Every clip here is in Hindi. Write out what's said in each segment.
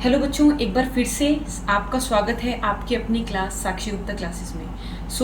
हेलो बच्चों, एक बार फिर से आपका स्वागत है आपकी अपनी क्लास साक्षी गुप्ता क्लासेस में।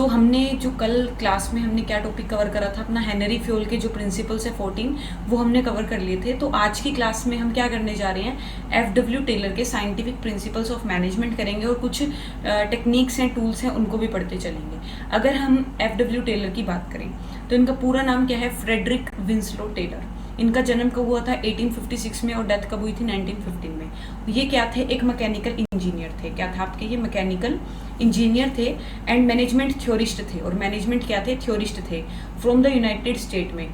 हमने जो कल क्लास में हमने क्या टॉपिक कवर करा था, अपना हेनरी फ्योल के जो प्रिंसिपल्स है 14 वो हमने कवर कर लिए थे। तो आज की क्लास में हम क्या करने जा रहे हैं, FW टेलर के साइंटिफिक प्रिंसिपल्स ऑफ मैनेजमेंट करेंगे और कुछ टेक्निक्स हैं, टूल्स हैं, उनको भी पढ़ते चलेंगे। अगर हम FW टेलर की बात करें तो इनका पूरा नाम क्या है, फ्रेडरिक विंसलो टेलर। इनका जन्म कब हुआ था, 1856 में, और डेथ कब हुई थी, 1915 में। ये क्या थे, एक मैकेनिकल इंजीनियर थे। क्या था आपके, ये मैकेनिकल इंजीनियर थे एंड मैनेजमेंट थ्योरिस्ट थे। और मैनेजमेंट क्या थे, थ्योरिस्ट थे, फ्रॉम द यूनाइटेड स्टेट में।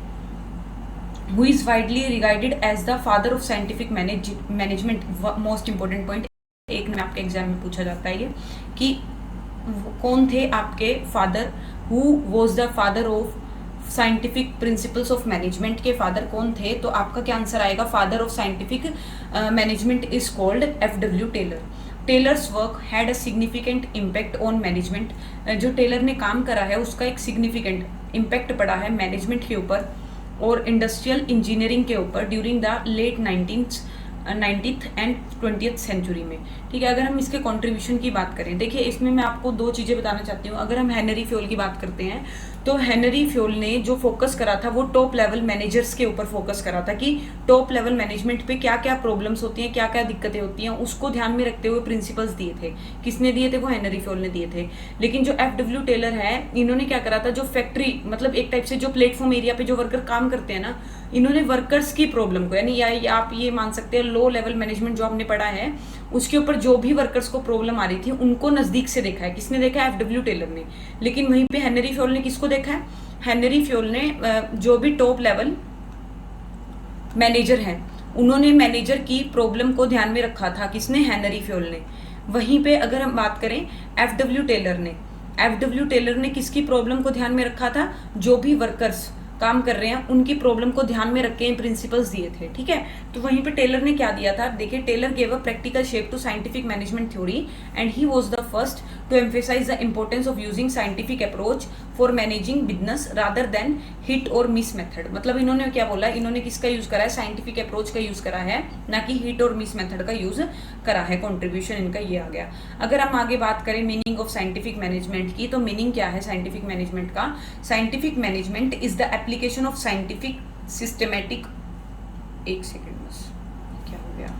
Who is widely regarded as the father of scientific management. Most important point, एक में आपके एग्जाम में पूछा जाता है ये कि कौन थे आपके father, who was the father of scientific principles of management के फादर कौन थे। तो आपका क्या आंसर आएगा, father of scientific management is called FW Taylor. Taylor's work had a significant impact on management. जो टेलर ने काम करा है उसका एक सिग्निफिकेंट इम्पैक्ट पड़ा है मैनेजमेंट के ऊपर और इंडस्ट्रियल इंजीनियरिंग के ऊपर during the late 19th and 20th century में। ठीक है, अगर हम इसके कंट्रीब्यूशन की बात करें, देखिए इसमें मैं आपको दो चीज़ें बताना चाहती हूँ। अगर हम हेनरी फ्योल की बात करते हैं तो हेनरी फ्योल ने जो फोकस करा था वो टॉप लेवल मैनेजर्स के ऊपर फोकस करा था कि टॉप लेवल मैनेजमेंट पे क्या क्या प्रॉब्लम्स होती हैं, क्या क्या दिक्कतें होती हैं, उसको ध्यान में रखते हुए प्रिंसिपल्स दिए थे। किसने दिए थे, वो हेनरी फ्योल ने दिए थे। लेकिन जो FW टेलर है, इन्होंने क्या करा था, जो फैक्ट्री मतलब एक टाइप से जो प्लेटफॉर्म एरिया पे जो वर्कर काम करते हैं ना, इन्होंने वर्कर्स की प्रॉब्लम को, यानी या आप ये मान सकते हैं लो लेवल मैनेजमेंट जो आपने पढ़ा है उसके ऊपर जो भी वर्कर्स को प्रॉब्लम आ रही थी उनको नजदीक से देखा है। किसने देखा है, FW टेलर ने। लेकिन वहीं पे हेनरी फ्योल ने किसको देखा है, हेनरी फ्योल ने जो भी टॉप लेवल मैनेजर हैं उन्होंने मैनेजर की प्रॉब्लम को ध्यान में रखा था। किसने, हेनरी फ्योल ने। वहीं पे अगर हम बात करें FW टेलर ने किसकी प्रॉब्लम को ध्यान में रखा था, जो भी वर्कर्स काम कर रहे हैं उनकी प्रॉब्लम को ध्यान में रख के प्रिंसिपल्स दिए थे। ठीक है, तो वहीं पे टेलर ने क्या दिया था, देखिए Taylor gave a practical shape to scientific management theory and he was the first to emphasize the importance of using scientific approach for managing business rather than hit or miss method. मतलब इन्होंने क्या बोला, इन्होंने किसका यूज करा है, साइंटिफिक अप्रोच का यूज करा है, ना कि हिट और मिस मेथड का यूज करा है। कॉन्ट्रीब्यूशन इनका ये आ गया। अगर हम आगे बात करें मीनिंग ऑफ साइंटिफिक मैनेजमेंट की, तो मीनिंग क्या है साइंटिफिक मैनेजमेंट का, scientific management is the application of scientific systematic, एक सेकेंड बस, क्या हो गया,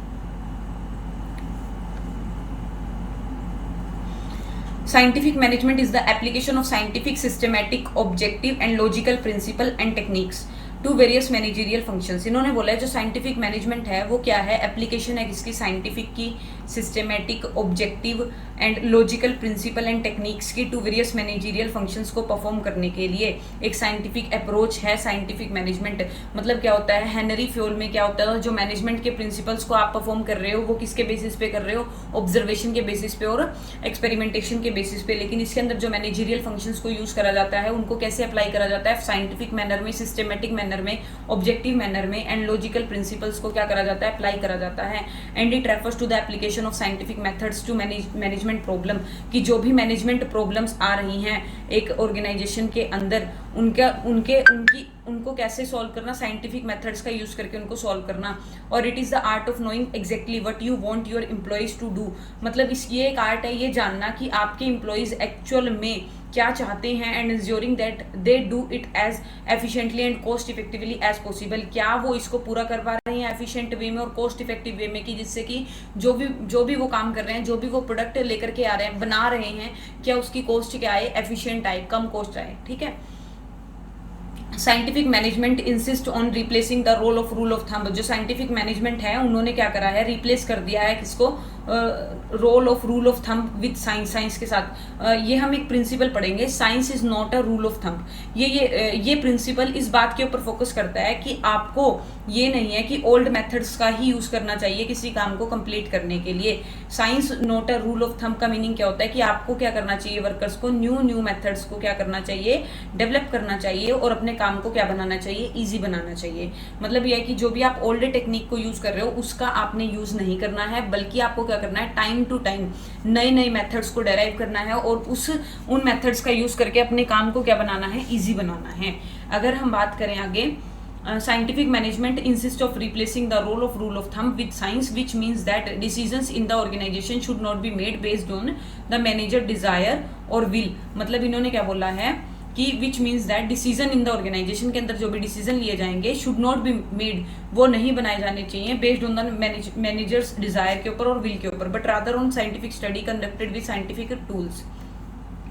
scientific management is the application of scientific, systematic, objective and logical principle and techniques to various managerial functions. इन्होंने बोला है जो साइंटिफिक मैनेजमेंट है वो क्या है, एप्लीकेशन है किसकी, साइंटिफिक की, systematic, objective and logical principle and techniques की टू वेरियस मैनेजरियल फंक्शंस को परफॉर्म करने के लिए एक साइंटिफिक अप्रोच है साइंटिफिक मैनेजमेंट। मतलब क्या होता है, हेनरी फ्योल में क्या होता है, जो मैनेजमेंट के प्रिंसिपल्स को आप परफॉर्म कर रहे हो वो किसके बेसिस पे कर रहे हो, ऑब्जर्वेशन के बेसिस पे और एक्सपेरिमेंटेशन के बेसिस पे। लेकिन इसके अंदर जो मैनेजरियल फंक्शंस को यूज करा जाता है उनको कैसे अप्लाई करा जाता है, साइंटिफिक मैनर में, सिस्टमेटिक मैनर में, ऑब्जेक्टिव मैनर में एंड लॉजिकल प्रिंसिपल्स को क्या करा जाता है, अप्लाई करा जाता है। And it refers to the application of scientific methods to management problem, कि जो भी मैनेजमेंट प्रॉब्लम्स आ रही हैं एक ऑर्गेनाइजेशन के अंदर उनको कैसे सॉल्व करना, साइंटिफिक मेथड्स का यूज करके उनको सॉल्व करना। और it is the art of knowing exactly what you want your employees to do. मतलब ये एक आर्ट है ये जानना कि आपके एम्प्लॉइज एक्चुअल में क्या चाहते हैं and ensuring that they do it as efficiently and cost effectively as possible. क्या वो इसको पूरा कर पा रहे हैं एफिशिएंट वे में और कॉस्ट इफेक्टिव वे में, कि जिससे कि जो भी वो काम कर रहे हैं, जो भी वो प्रोडक्ट लेकर के आ रहे हैं, बना रहे हैं, क्या उसकी कॉस्ट क्या आए, एफिशिएंट आए, कम कॉस्ट आए। ठीक है, scientific management insist on replacing the role of thumb. जो साइंटिफिक मैनेजमेंट है उन्होंने क्या करा है, रिप्लेस कर दिया है किसको, rule of thumb with science के साथ। ये हम एक प्रिंसिपल पढ़ेंगे, science is not a rule of thumb. ये प्रिंसिपल इस बात के ऊपर फोकस करता है कि आपको ये नहीं है कि ओल्ड मेथड्स का ही यूज करना चाहिए किसी काम को कंप्लीट करने के लिए। Science not a rule of thumb का मीनिंग क्या होता है कि आपको क्या करना चाहिए, वर्कर्स को न्यू मेथड्स को क्या करना चाहिए, डेवलप करना चाहिए और अपने काम को क्या बनाना चाहिए, इजी बनाना चाहिए। मतलब यह है कि जो भी आप ओल्ड टेक्निक को यूज कर रहे हो उसका आपने यूज नहीं करना है, बल्कि आपको क्या करना है, टाइम टू टाइम नए मेथड्स को डेराइव करना है और उन मेथड्स का यूज करके अपने काम को क्या बनाना है, इजी बनाना है। अगर हम बात करें आगे scientific management insists of replacing the role of rule of thumb with science, which means that decisions in the organization should not be made based on the manager desire or will. मतलब इन्होंने क्या बोला है कि which means that decision in the organization के अंदर जो भी डिसीजन लिए जाएंगे शुड नॉट बी मेड, वो नहीं बनाए जाने चाहिए based on the manager's desire के ऊपर और विल के ऊपर, but rather on scientific study conducted with scientific tools.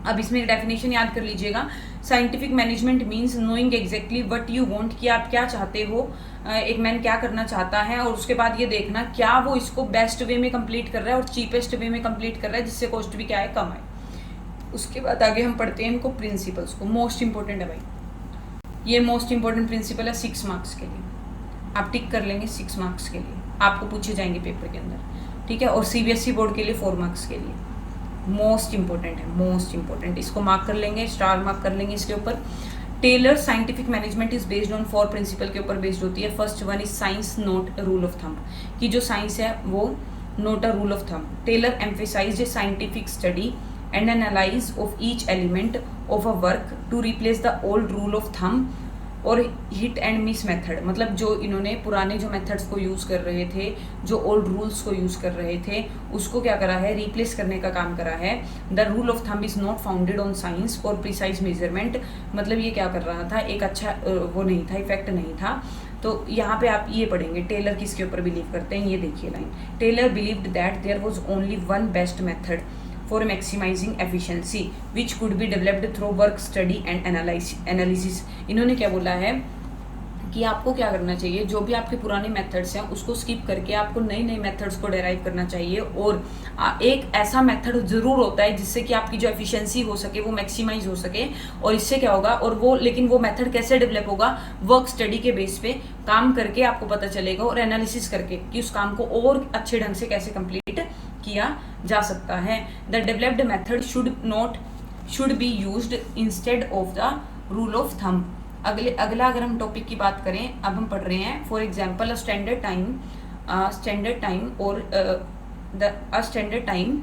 अब इसमें एक डेफिनेशन याद कर लीजिएगा. Scientific management means knowing exactly what you want, कि आप क्या चाहते हो, एक मैन क्या करना चाहता है, और उसके बाद ये देखना क्या वो इसको बेस्ट वे में कंप्लीट कर रहा है और चीपेस्ट वे में कंप्लीट कर रहा है जिससे कॉस्ट भी क्या है, कम है. उसके बाद आगे हम पढ़ते हैं इनको प्रिंसिपल्स को. मोस्ट इंपॉर्टेंट है भाई, ये मोस्ट इंपॉर्टेंट प्रिंसिपल है 6 मार्क्स के लिए. आप टिक कर लेंगे 6 मार्क्स के लिए, आपको पूछे जाएंगे पेपर के अंदर, ठीक है. और सीबीएसई बोर्ड के लिए 4 मार्क्स के लिए. मोस्ट इंपॉर्टेंट है, मोस्ट इंपॉर्टेंट. इसको मार्क कर लेंगे, स्टार मार्क कर लेंगे इसके ऊपर. Taylor scientific management is based on 4 principle के ऊपर बेस्ड होती है. First one is science not rule of thumb, कि जो साइंस है वो not a rule of thumb. Taylor emphasized scientific study and analyze of each element of a work to replace the old rule of thumb और hit and miss method. मतलब जो इन्होंने पुराने जो मेथड्स को यूज़ कर रहे थे, जो ओल्ड रूल्स को यूज़ कर रहे थे, उसको क्या करा है, रिप्लेस करने का काम करा है. The rule of thumb is not founded on science और प्रिसाइज मेजरमेंट. मतलब ये क्या कर रहा था, एक अच्छा वो नहीं था, इफेक्ट नहीं था. तो यहाँ पे आप ये पढ़ेंगे टेलर किसके ऊपर बिलीव करते हैं, ये देखिए line. Taylor believed that there was only one best method for maximizing efficiency which could be developed through work study and analysis. इन्होंने क्या बोला है कि आपको क्या करना चाहिए, जो भी आपके पुराने मेथड्स हैं उसको स्किप करके आपको नई नई मेथड्स को डेराइव करना चाहिए. और एक ऐसा मेथड ज़रूर होता है जिससे कि आपकी जो एफिशिएंसी हो सके वो मैक्सिमाइज हो सके. और इससे क्या होगा, और वो लेकिन वो मेथड कैसे डेवलप होगा, वर्क स्टडी के बेस पे काम करके आपको पता चलेगा और एनालिसिस करके कि उस काम को और अच्छे ढंग से कैसे कंप्लीट किया जा सकता है. The developed method should be used instead of the rule of thumb. अगला अगर हम टॉपिक की बात करें, अब हम पढ़ रहे हैं for example a standard time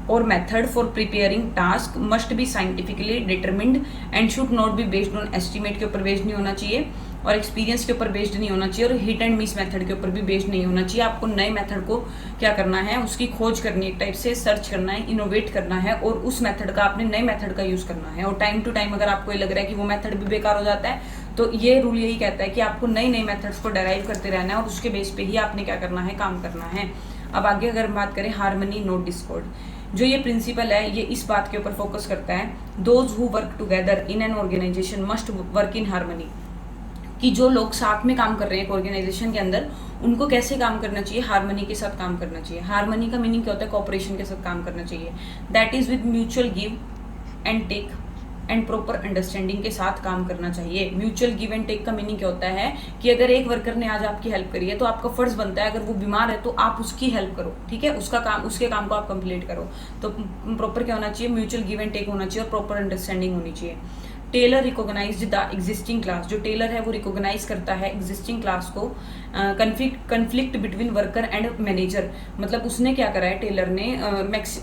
और method for preparing task must be scientifically determined and should not be based on estimate के ऊपर बेस्ड नहीं होना चाहिए और एक्सपीरियंस के ऊपर बेस्ड नहीं होना चाहिए और हिट एंड मिस मेथड के ऊपर भी बेस्ड नहीं होना चाहिए. आपको नए मेथड को क्या करना है, उसकी खोज करनी है, एक टाइप से सर्च करना है, इनोवेट करना है और उस मेथड का आपने नए मेथड का यूज़ करना है. और टाइम टू टाइम अगर आपको ये लग रहा है कि वो मेथड भी बेकार हो जाता है तो ये रूल यही कहता है कि आपको नई नई मेथड्स को डेराइव करते रहना है और उसके बेस पे ही आपने क्या करना है, काम करना है. अब आगे अगर हम बात करें हार्मनी नॉट डिस्कॉर्ड, जो ये प्रिंसिपल है ये इस बात के ऊपर फोकस करता है. Those who work together in an organization must work in harmony, कि जो लोग साथ में काम कर रहे हैं एक ऑर्गेनाइजेशन के अंदर उनको कैसे काम करना चाहिए, हार्मनी के साथ काम करना चाहिए. हार्मनी का मीनिंग क्या होता है, कोऑपरेशन के साथ काम करना चाहिए. That is with mutual give and take and proper understanding के साथ काम करना चाहिए. म्यूचुअल गिव एंड टेक का मीनिंग क्या होता है कि अगर एक वर्कर ने आज आपकी हेल्प करी है तो आपका फर्ज बनता है, अगर वो बीमार है तो आप उसकी हेल्प करो, ठीक है, उसके काम को आप कंप्लीट करो. तो प्रॉपर क्या होना चाहिए, म्यूचुअल गिव एंड टेक होना चाहिए और प्रॉपर अंडरस्टैंडिंग होनी चाहिए. Taylor recognized the existing class, जो टेलर है वो रिकॉग्नाइज करता है एग्जिस्टिंग क्लास को. Conflict between worker and manager, मतलब उसने क्या करा है टेलर ने,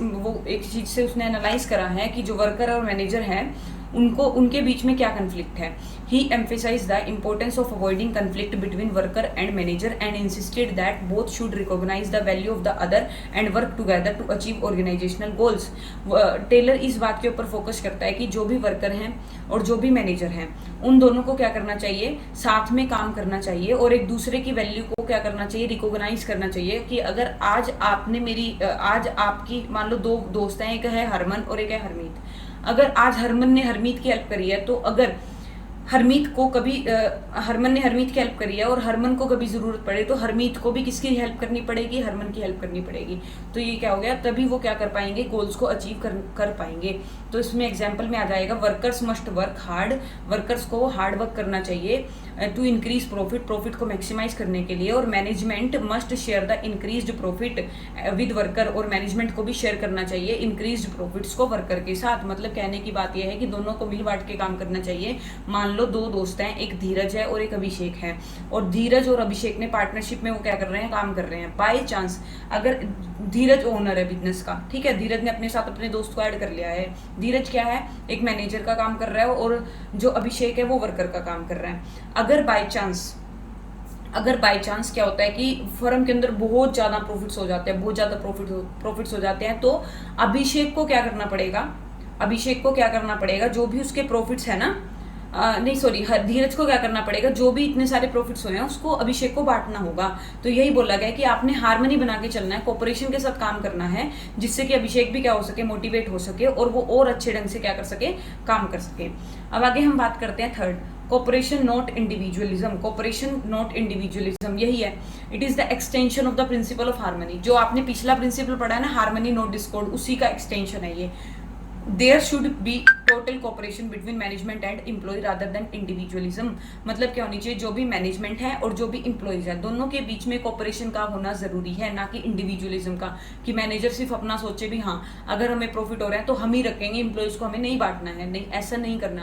वो एक चीज से उसने एनालाइज करा है कि जो वर्कर और मैनेजर है उनके बीच में क्या कन्फ्लिक्ट है. He emphasise the importance of avoiding conflict between worker and manager and insisted that both should recognise the value of the other and work together to achieve organisational goals. Taylor इस बात के ऊपर फोकस करता है कि जो भी वर्कर हैं और जो भी मैनेजर हैं उन दोनों को क्या करना चाहिए, साथ में काम करना चाहिए और एक दूसरे की वैल्यू को क्या करना चाहिए, रिकॉग्नाइज करना चाहिए. कि अगर आज आपकी मान लो 2 दोस्त हैं, एक है हरमन और एक है हरमीत. अगर आज हरमन ने हरमीत की हेल्प करी है तो अगर हरमन ने हरमीत की हेल्प करी है और हरमन को कभी जरूरत पड़े तो हरमीत को भी किसकी हेल्प करनी पड़ेगी, हरमन की हेल्प करनी पड़ेगी. तो ये क्या हो गया, तभी वो क्या कर पाएंगे, गोल्स को अचीव कर पाएंगे. तो इसमें एग्जांपल में आ जाएगा workers must work hard, workers को हार्ड वर्क करना चाहिए. टू इंक्रीज प्रॉफिट को मैक्सिमाइज करने के लिए, और management must share the increased profit with worker, और मैनेजमेंट को भी शेयर करना चाहिए इंक्रीज्ड प्रॉफिट्स को वर्कर के साथ। मतलब कहने की बात यह है कि दोनों को मिल बांट के काम करना चाहिए। मान लो दो दोस्त हैं, एक धीरज है और एक अभिषेक है, और धीरज और अभिषेक ने पार्टनरशिप में वो क्या कर रहे हैं, काम कर रहे हैं। बाय चांस अगर धीरज ओनर है बिजनेस का, ठीक है, धीरज ने अपने साथ अपने दोस्त को ऐड कर लिया है। धीरज क्या है, एक मैनेजर का काम कर रहा है, और जो अभिषेक है वो वर्कर का काम कर रहा है। अगर बाय चांस क्या होता है कि फर्म के अंदर बहुत ज्यादा प्रॉफिट्स हो जाते हैं, बहुत ज्यादा प्रॉफिट्स हो जाते हैं, तो अभिषेक को क्या करना पड़ेगा, जो भी उसके प्रॉफिट्स है ना, धीरज को क्या करना पड़ेगा, जो भी इतने सारे प्रॉफिट्स हुए हैं उसको अभिषेक को बांटना होगा। तो यही बोला गया कि आपने हार्मनी बना के चलना है, कोऑपरेशन के साथ काम करना है, जिससे कि अभिषेक भी क्या हो सके, मोटिवेट हो सके, और वो और अच्छे ढंग से क्या कर सके, काम कर सके। अब आगे हम बात करते हैं थर्ड, कोऑपरेशन नॉट इंडिविजुअलिज्म। यही है, it is the extension of the principle of harmony. जो आपने पिछला प्रिंसिपल पढ़ा है ना, हार्मनी नॉट डिस्कॉर्ड, उसी का एक्सटेंशन है ये। There should be total cooperation between management and employee rather than individualism. मतलब क्या होनी चाहिए, जो भी मैनेजमेंट है और जो भी एम्प्लॉयज है, दोनों के बीच में कोऑपरेशन का होना जरूरी है, ना कि इंडिविजुअलिज्म का, कि मैनेजर सिर्फ अपना सोचे भी हाँ अगर हमें प्रॉफिट हो रहा है तो हम ही रखेंगे, एम्प्लॉयज को हमें नहीं बांटना है। नहीं, ऐसा नहीं करना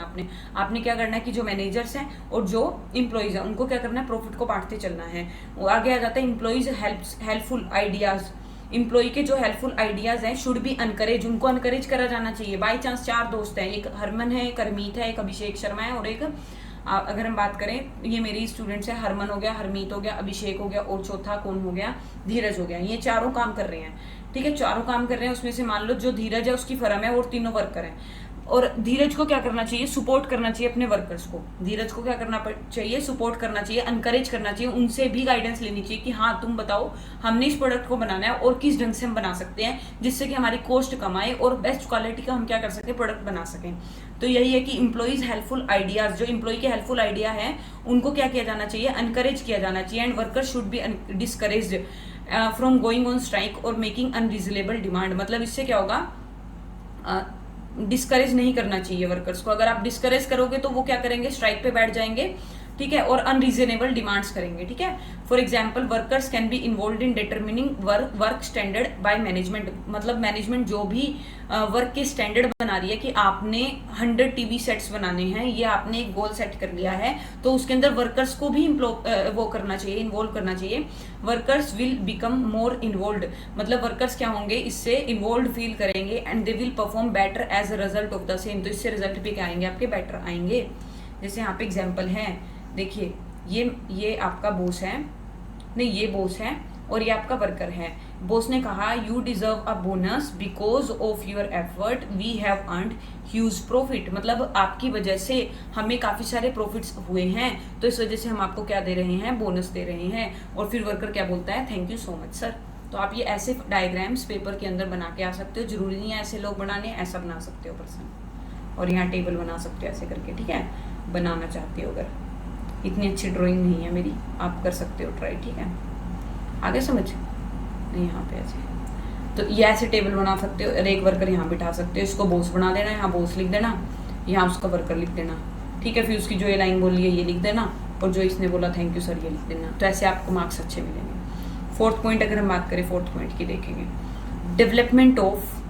आपने क्या करना है कि जो मैनेजर्स हैं और जो एम्प्लॉयज हैं उनको क्या करना है, प्रॉफिट को बांटते चलना है। वो आगे आ जाता है एम्प्लॉयज हेल्पफुल आइडियाज। एम्प्लॉय के जो हेल्पफुल आइडियाज हैं शुड बी अनकरेज, उनको अनकरेज करा जाना चाहिए। बाई चांस 4 दोस्त हैं, एक हरमन है, एक हरमीत है, एक अभिषेक शर्मा है, और एक अगर हम बात करें, ये मेरी स्टूडेंट्स है, हरमन हो गया, हरमीत हो गया, अभिषेक हो गया, और चौथा कौन हो गया, धीरज हो गया। ये चारों काम कर रहे हैं, ठीक है, चारों काम कर रहे हैं। उसमें से मान लो जो धीरज है उसकी फर्म है और तीनों वर्कर हैं, और धीरज को क्या करना चाहिए, सपोर्ट करना चाहिए अपने वर्कर्स को। धीरज को क्या करना चाहिए, सपोर्ट करना चाहिए, अनकरेज करना चाहिए, उनसे भी गाइडेंस लेनी चाहिए कि हाँ तुम बताओ हमने इस प्रोडक्ट को बनाना है और किस ढंग से हम बना सकते हैं जिससे कि हमारी कॉस्ट कम आए और बेस्ट क्वालिटी का हम क्या कर सकें, प्रोडक्ट बना सकें। तो यही है कि एम्प्लॉइज हेल्पफुल आइडियाज, जो एम्प्लॉय के हेल्पफुल आइडिया है उनको क्या किया जाना चाहिए, अनकरेज किया जाना चाहिए। And worker should be discouraged from going on strike और मेकिंग अनरीजनेबल डिमांड। मतलब इससे क्या होगा, डिस्करेज नहीं करना चाहिए वर्कर्स को। अगर आप डिस्करेज करोगे तो वो क्या करेंगे, स्ट्राइक पे बैठ जाएंगे, ठीक है, और अनरीजनेबल डिमांड्स करेंगे, ठीक है। For example workers can be involve in determining work standard by management. मतलब मैनेजमेंट जो भी वर्क के स्टैंडर्ड बना रही है कि आपने 100 टीवी सेट्स बनाने हैं, ये आपने एक गोल सेट कर लिया है, तो उसके अंदर वर्कर्स को भी वो करना चाहिए, इन्वॉल्व करना चाहिए। Workers will become more involve, मतलब वर्कर्स क्या होंगे, इससे इन्वॉल्व फील करेंगे, and they will perform better as a result of the same. तो इससे रिजल्ट भी क्या आएंगे, आपके बेटर आएंगे। जैसे यहाँ पे एग्जाम्पल है, देखिए ये आपका बॉस है, नहीं ये बॉस है और ये आपका वर्कर है। बॉस ने कहा you deserve a bonus because of your effort we have earned huge profit. मतलब आपकी वजह से हमें काफी सारे प्रॉफिट्स हुए हैं, तो इस वजह से हम आपको क्या दे रहे हैं, बोनस दे रहे हैं। और फिर वर्कर क्या बोलता है, thank you so much sir. तो आप ये ऐसे डायग्राम्स पेपर के अंदर बना के आ सकते हो, जरूरी नहीं है ऐसे लोग बनाने, ऐसा बना सकते हो पर्सन, और यहाँ टेबल बना सकते हो ऐसे करके, ठीक है, बनाना चाहते हो। अगर इतनी अच्छी ड्राइंग नहीं है मेरी, आप कर सकते हो ट्राई, ठीक है, आगे समझ नहीं। यहाँ पे ऐसे तो ये ऐसे टेबल बना सकते हो, एक वर्कर यहाँ बिठा सकते हो, इसको बॉस बना देना, यहाँ बॉस लिख देना, यहाँ उसका वर्कर लिख देना, ठीक है। फिर उसकी जो ये लाइन बोली है ये लिख देना, और जो इसने बोला थैंक यू सर ये लिख देना। तो ऐसे आपको मार्क्स अच्छे मिलेंगे। फोर्थ पॉइंट अगर हम बात करें, फोर्थ पॉइंट की देखेंगे, development of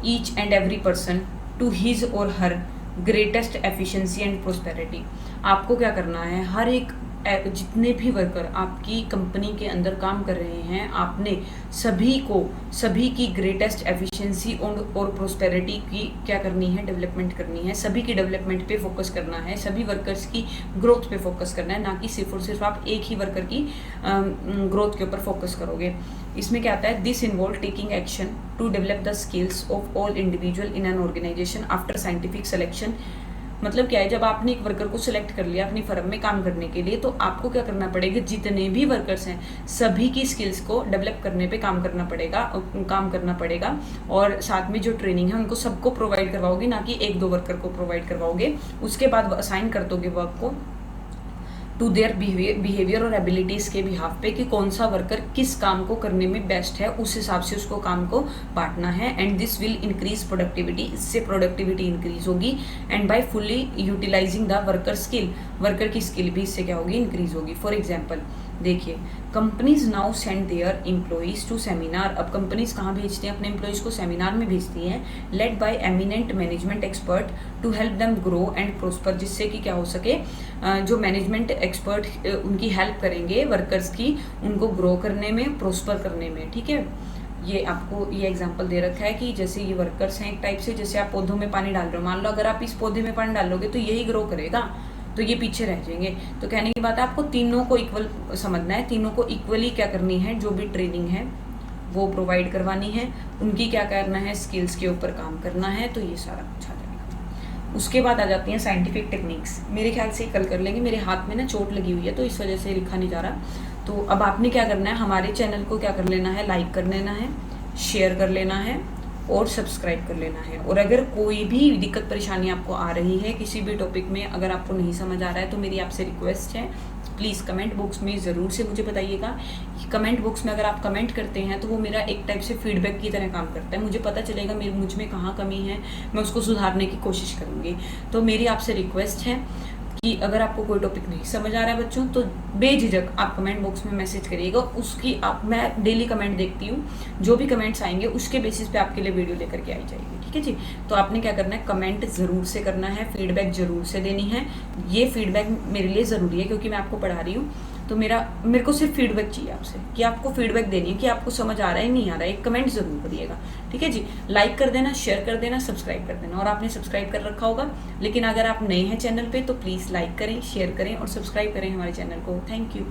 each and every person to his or her greatest efficiency and prosperity. आपको क्या करना है, हर एक जितने भी वर्कर आपकी कंपनी के अंदर काम कर रहे हैं, आपने सभी की ग्रेटेस्ट एफिशिएंसी और प्रोस्पेरिटी की क्या करनी है, डेवलपमेंट करनी है। सभी की डेवलपमेंट पे फोकस करना है, सभी वर्कर्स की ग्रोथ पे फोकस करना है, ना कि सिर्फ और सिर्फ आप एक ही वर्कर की ग्रोथ के ऊपर फोकस करोगे। इसमें क्या आता है, this involve taking action to develop the skills of all individual in an organization after scientific selection. मतलब क्या है, जब आपने एक वर्कर को सिलेक्ट कर लिया अपनी फर्म में काम करने के लिए, तो आपको क्या करना पड़ेगा, जितने भी वर्कर्स हैं सभी की स्किल्स को डेवलप करने पे काम करना पड़ेगा। और साथ में जो ट्रेनिंग है उनको सबको प्रोवाइड करवाओगे, ना कि 1-2 वर्कर को प्रोवाइड करवाओगे। उसके बाद असाइन कर दोगे वर्क को, टू देयर बिहेवियर और एबिलिटीज़ के बिहाफ पे कि कौन सा वर्कर किस काम को करने में बेस्ट है, उस हिसाब से उसको काम को बांटना है। And this will increase productivity, इससे प्रोडक्टिविटी इंक्रीज होगी। And by fully utilizing the worker skill, worker की स्किल भी इससे क्या होगी, इंक्रीज होगी। फॉर एग्जाम्पल देखिए, companies now send their employees to seminar. अब कंपनीज कहाँ भेजती हैं अपने एम्प्लॉइज को, सेमिनार में भेजती हैं, led by eminent management expert to help them grow and prosper, जिससे कि क्या हो सके, जो मैनेजमेंट एक्सपर्ट उनकी हेल्प करेंगे वर्कर्स की, उनको ग्रो करने में, प्रोस्पर करने में। ठीक है, ये आपको ये एग्जांपल दे रखा है कि जैसे ये वर्कर्स हैं एक टाइप से, जैसे आप पौधों में पानी डाल रहे हो, मान लो अगर आप इस पौधे में पानी डालोगे तो यही ग्रो करेगा, तो ये पीछे रह जाएंगे। तो कहने की बात है आपको तीनों को इक्वल समझना है, तीनों को इक्वली क्या करनी है, जो भी ट्रेनिंग है वो प्रोवाइड करवानी है, उनकी क्या करना है, स्किल्स के ऊपर काम करना है। तो ये सारा कुछ आ जाएगा। उसके बाद आ जाती हैं साइंटिफिक टेक्निक्स। मेरे ख्याल से कल कर लेंगे, मेरे हाथ में ना चोट लगी हुई है तो इस वजह से लिखा नहीं जा रहा। तो अब आपने क्या करना है, हमारे चैनल को क्या कर लेना है, लाइक कर लेना है, शेयर कर लेना है और सब्सक्राइब कर लेना है। और अगर कोई भी दिक्कत परेशानी आपको आ रही है किसी भी टॉपिक में, अगर आपको नहीं समझ आ रहा है, तो मेरी आपसे रिक्वेस्ट है, प्लीज़ कमेंट बॉक्स में ज़रूर से मुझे बताइएगा। कमेंट बॉक्स में अगर आप कमेंट करते हैं तो वो मेरा एक टाइप से फीडबैक की तरह काम करता है, मुझे पता चलेगा मुझ में कहाँ कमी है, मैं उसको सुधारने की कोशिश करूँगी। तो मेरी आपसे रिक्वेस्ट है कि अगर आपको कोई टॉपिक नहीं समझ आ रहा है बच्चों, तो बेझिझक आप कमेंट बॉक्स में मैसेज करिएगा। उसकी मैं डेली कमेंट देखती हूँ, जो भी कमेंट्स आएंगे उसके बेसिस पे आपके लिए वीडियो लेकर के आई जाएगी। ठीक है जी, तो आपने क्या करना है, कमेंट ज़रूर से करना है, फीडबैक ज़रूर से देनी है। ये फीडबैक मेरे लिए ज़रूरी है क्योंकि मैं आपको पढ़ा रही हूँ, तो मेरे को सिर्फ फीडबैक चाहिए आपसे कि आपको फीडबैक देनी है कि आपको समझ आ रहा है नहीं आ रहा है। एक कमेंट ज़रूर करिएगा। ठीक है जी, लाइक कर देना, शेयर कर देना, सब्सक्राइब कर देना। और आपने सब्सक्राइब कर रखा होगा, लेकिन अगर आप नए हैं चैनल पे तो प्लीज़ लाइक करें, शेयर करें और सब्सक्राइब करें हमारे चैनल को। Thank you.